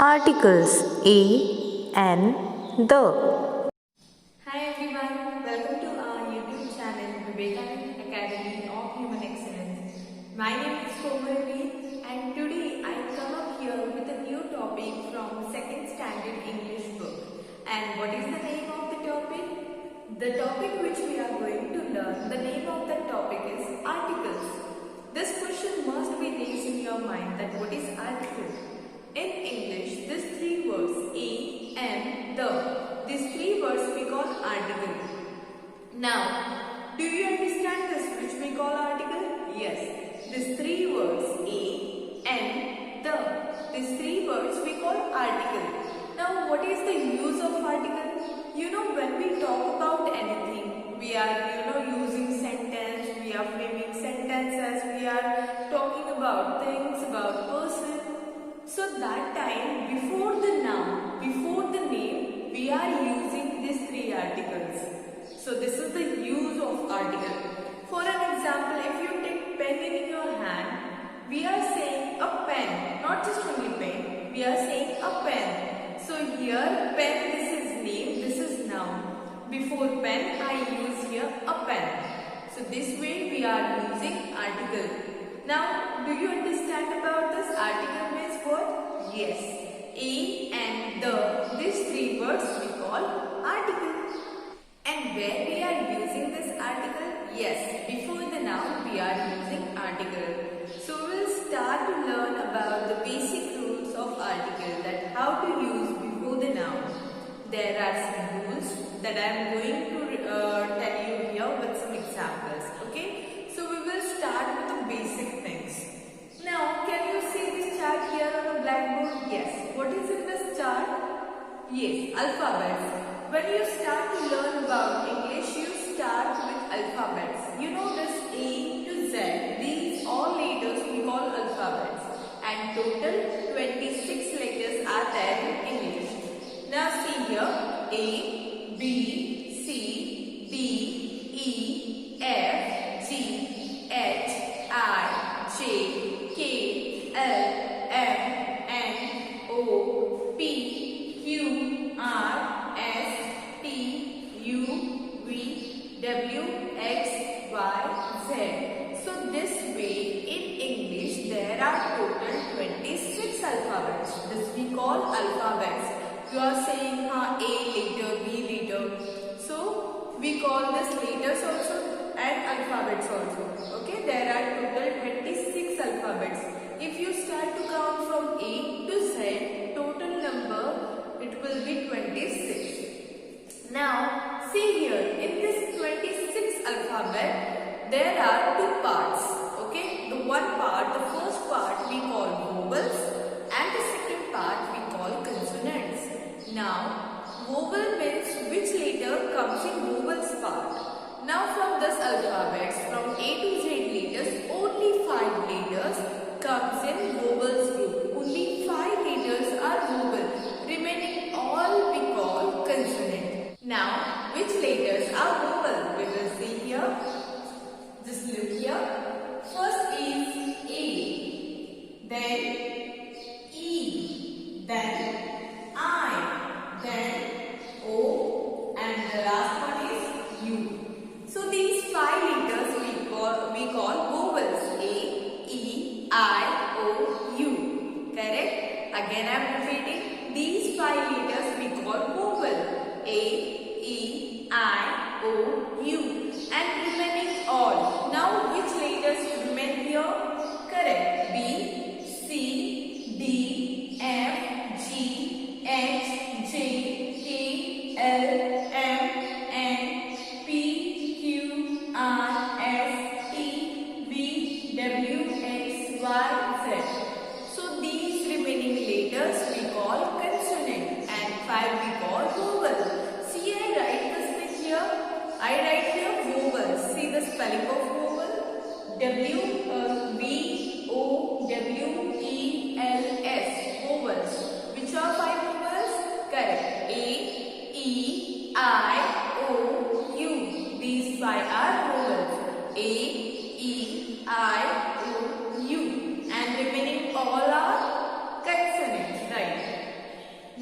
Articles a, and, the. Hi everyone, welcome to our YouTube channel Vivekanand Academy of Human Excellence. My name is Komalvi and today I come up here with a new topic from 2nd Standard English book. And what is the name of the topic? The topic which we are going to learn, the name of the topic is articles. This question must be raised in your mind that what is article? In English, these three words a, and, the. These three words we call article. Now, do you understand this which we call article? Yes. These three words a, and, the. These three words we call article. Now, what is the use of article? You know, when we talk about anything, we are using sentence, we are framing sentences, we are talking about things, about person. So that time, before the noun, before the name, we are using these three articles. So this is the use of article. For an example, if you take pen in your hand, we are saying a pen, not just only pen, we are saying a pen. So here, pen, this is name, this is noun. Before pen, I use here a pen. So this way we are using article. Now, do you understand about this? Article means what? Yes. A and the. These three words we call article. And where we are using this article? Yes. Before the noun we are using article. So we'll start to learn about the basic rules of article, that how to use before the noun. There are some rules that I am going to tell you here with some examples. Okay? So we will start with the basic things. Now, can you see this chart here on the blackboard? Yes. What is in this chart? Yes, alphabets. When you start to learn about English, you start with alphabets. You know this A to Z. These all letters we call alphabets. And total 26 letters are there in English. Now see here A, B, C, D, E, F, G, H, I, J, K, L, M, N, O, P, Q, R, S, T, U, V, W, X, Y, Z. So this way in English there are total 26 alphabets. This we call alphabets. You are saying A letter, B letter. So we call this letters also and alphabets also. Okay, there are total 26 alphabets. If you start to count from A to Z, total number it will be 26. Now see here, in this 26 alphabet there are two parts. Okay, the one part, the first part we call vowels and the second part we call consonants. Now, vowel means which letter comes in vowels part. Now from this alphabets, from A to Z letters, only 5 letters comes in vowels group. Only 5 letters are vowel. Remaining all we call consonant. Now, which letters are vowel? We will see here. Just look here. First is A, then E, then I, then O, and the last one is U. So these 5 letters we call vowels. A, E, I, O, U. Correct? Again I am repeating. These 5 letters we call vowel. A, E, I, O, U. And remaining all. Now which letters remain here? Correct. B, C, D, F, G, H, J, K, L, M, N, P, Q, R, S, T, V, W, X, Y, Z. So these remaining letters we call consonant and 5 we call vowel. See, I write this thing here. I write here vowels.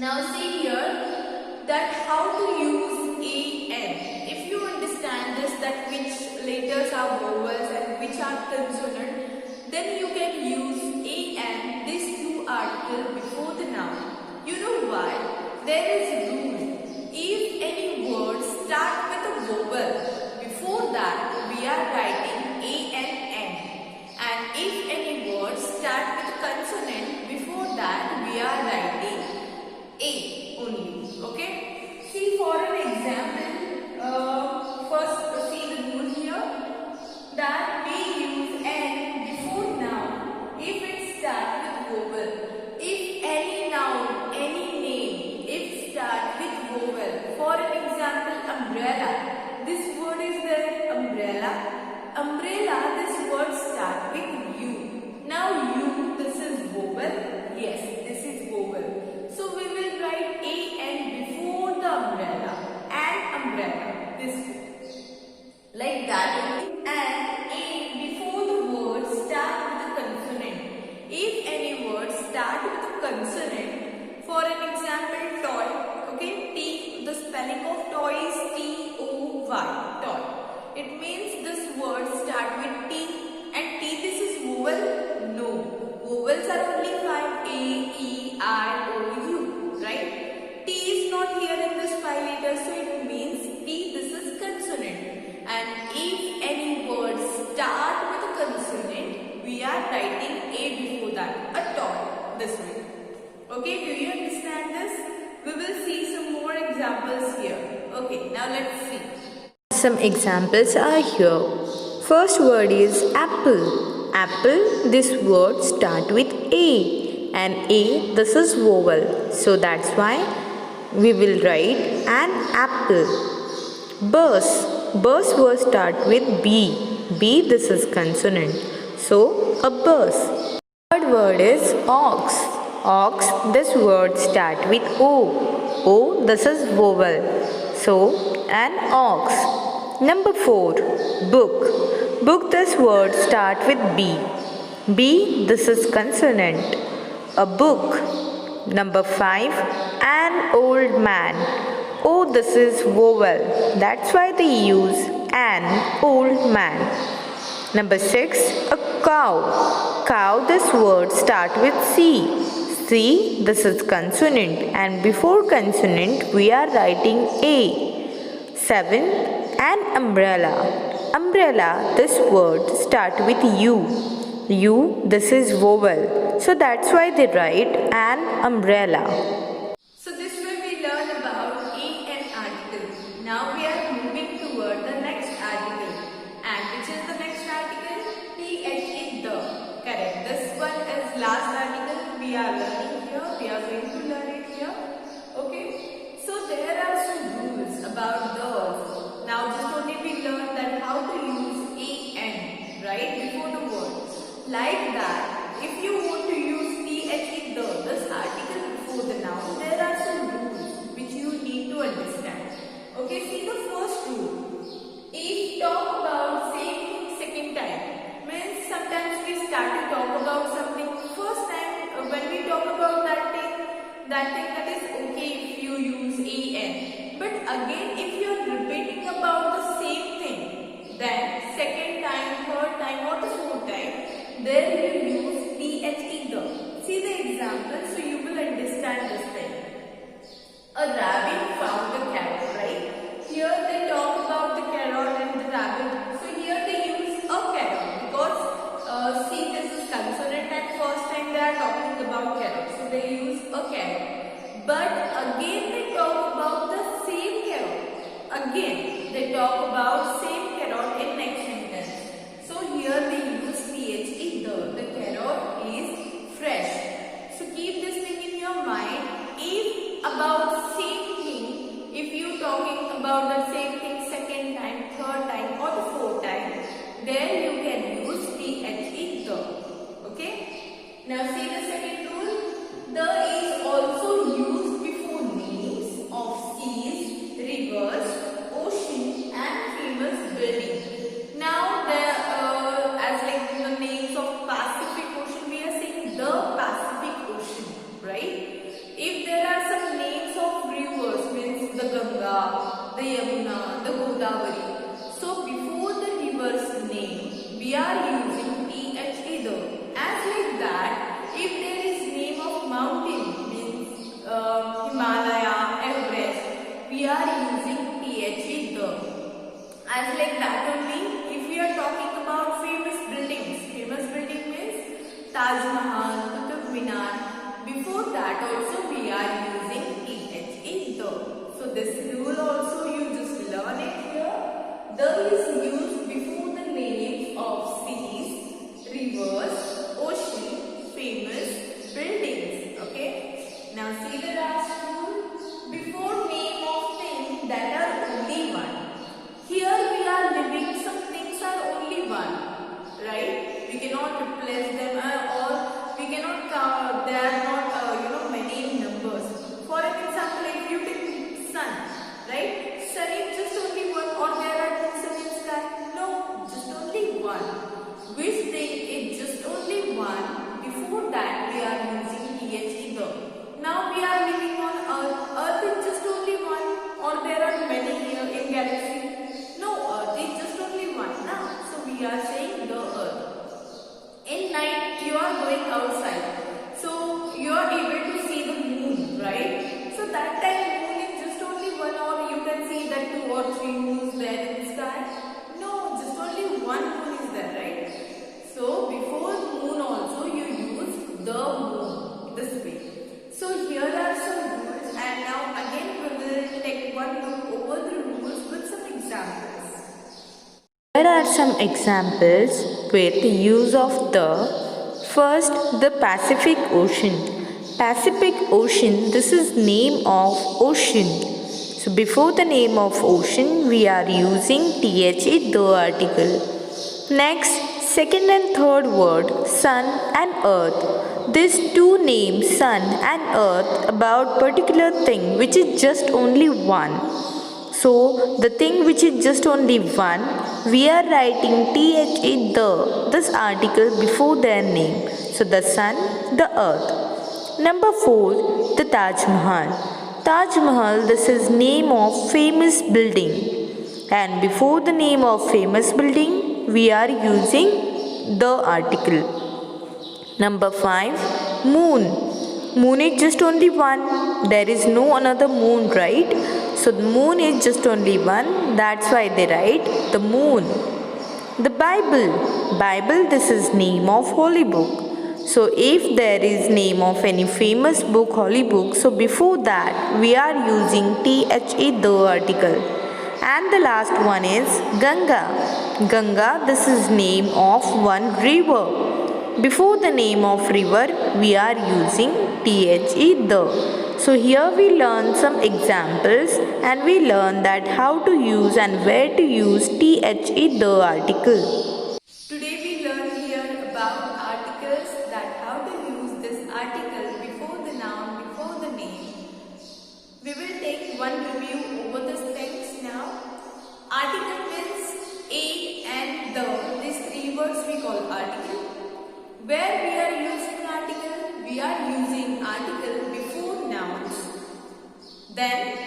Now see here that how to use an. If you understand this, that which letters are vowels and which are consonant, then you can use an, these two articles before the noun. You know why? There is a rule. If any word start with a vowel, before that we are writing an. And if any word start with a consonant, before that we are writing a only. Okay? See for an example, first see the rule here, that we use an before noun if it starts with vowel. If any noun, any name, if start with vowel. For an example, umbrella. This word is there, umbrella. Umbrella, this word start with U. Now U, this is vowel. Yes, this is vowel. So we will write an before the umbrella. And umbrella. This way. Like that only. And a before the word start with a consonant. If any word start with a consonant, for an example, toy. Okay, T, the spelling of toy is T-O-Y, toy. It means this word start with T, and T, this is vowel? No. Vowels are only 5, A, E, I, O, U, right? T is not here in this 5 letters, so it means T, this is consonant. And if any word start with a consonant, we are writing A before that, a toy, this way. Okay, do you understand this? We will see some more examples here. Okay, now let's see. Some examples are here. First word is apple. Apple, this word start with A, and A, this is vowel. So that's why we will write an apple. Bus. Bus word start with B. B, this is consonant. So a bus. Third word is ox. Ox, this word start with O. O, this is vowel. So an ox. Number 4, book. Book, this word start with B. B, this is consonant. A book. Number 5, an old man. O, this is vowel. That's why they use an old man. Number 6, a cow. Cow, this word start with C. C, this is consonant, and before consonant we are writing A. 7, an umbrella. Umbrella, this word start with U. U, this is vowel. So that's why they write an umbrella. So this way we learn about an article. Now we are moving toward the next article. And which is the next article? The. Correct. This one is last article we are learning here. We are going to learn it here. Okay. So there are some rules about the. Now just only we learn that how to use an, right, before the word. Like that, if you want to use this article before the noun, there are some rules which you need to understand. Okay, see the first rule. If talk about same thing second time, means sometimes we start to talk about something first time when we talk about that thing that is okay if you use an. But again, if you are repeating about the same thing, then second time, third time or the fourth time, then you use the. See the example so you will understand this thing. A rabbit found a carrot, right? Here they talk about the carrot and the rabbit. So here they use a carrot because see, this is consonant and first time they are talking about carrot. So they use a carrot. But again they talk about the same carrot. Again they talk about same carrot in next sentence. So here they use the carrot is fresh. So keep this thing in your mind. If about same thing, if you talking about the same thing second time, third time or the fourth time, then you can use the. Okay? Now see the second rule. The is also used before names of seas, rivers, ocean and famous buildings. Now as like the names of Pacific Ocean, we are saying the Pacific Ocean, right? If there are some Ganga, the Yamuna, the Godavari. So before the river's name, we are using th either. As like that, if there is name of mountain, means Himalaya, Everest, we are using th either. As like that only, if we are talking about famous building means Taj Mahal, Qutub Minar. Before that also we are using th either. So this rule also you just learn it here. The is used before the names of cities, rivers, ocean, famous buildings. Okay. Now see the last rule. Before name of things that are only one. Here we are living, some things are only one, right? We cannot replace them or we cannot count, they are not many numbers. For an example, if you take sun, right? Sun is just only one, or there are two sun in sky? No, just only one. Which thing is just only one? Before that we are using th either. Now we are living on earth. Earth is just only one, or there are many here in galaxy. Earth is just only one now. So we are saying the earth. In night you are going outside. So you are able to see the moon, right? So that time moon is just only one, or you can see that 2 or 3 moons there in the sky. No, just only one moon is there, right? So before moon also you use the moon this way. So here are some rules, and now again we will take one look over the rules with some examples. Here are some examples with the use of the first, the Pacific Ocean. Pacific Ocean, this is name of ocean. So before the name of ocean, we are using the, the article. Next, second and third word, sun and earth. These two names, sun and earth, about particular thing which is just only one. So the thing which is just only one, we are writing this article before their name. So the sun, the earth. Number 4, the Taj Mahal. Taj Mahal, this is name of famous building. And before the name of famous building, we are using the article. Number 5, moon. Moon is just only one. There is no another moon, right? So the moon is just only one. That's why they write the moon. The Bible. Bible, this is name of holy book. So if there is name of any famous book, holy book, so before that we are using the article. And the last one is Ganga. Ganga, this is name of one river. Before the name of river, we are using the. So here we learn some examples, and we learn that how to use and where to use the article. Today we learned here about articles, that how to use this article before the noun, before the name. We will take one review over these things now. Article means a and the. These three words we call article. Where we are using article? We are using article before nouns. Then,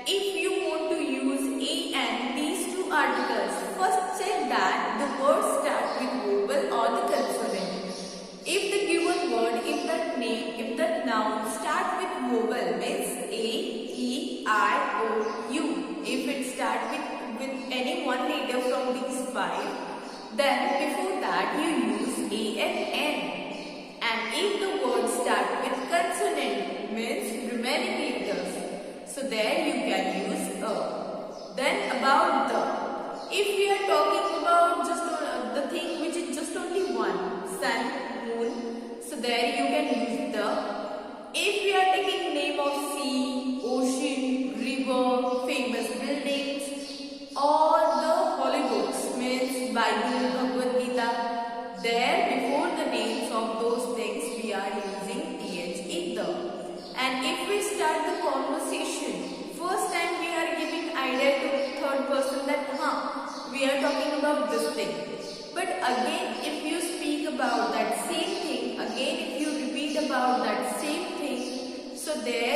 if you want to use a and these two articles, first check that the words start with vowel or the consonant. If the given word, if that name, if that noun start with vowel, means a, e, I, o, u. If it start with any one letter from these 5, then before that you use a and n. And if the word start with consonant, means remaining letters, so there you can use a. Then about the. If we are talking about just the thing which is just only one, sun, moon, so there you can use the. If we are taking name of sea, ocean, river, famous buildings, or the holy books, means Bible, Bhagavad Gita, there before the names of those things we are using either. And if we start the conversation, first time we are giving idea to third person that we are talking about this thing. But again, if you speak about that same thing, again if you repeat about that same thing, so there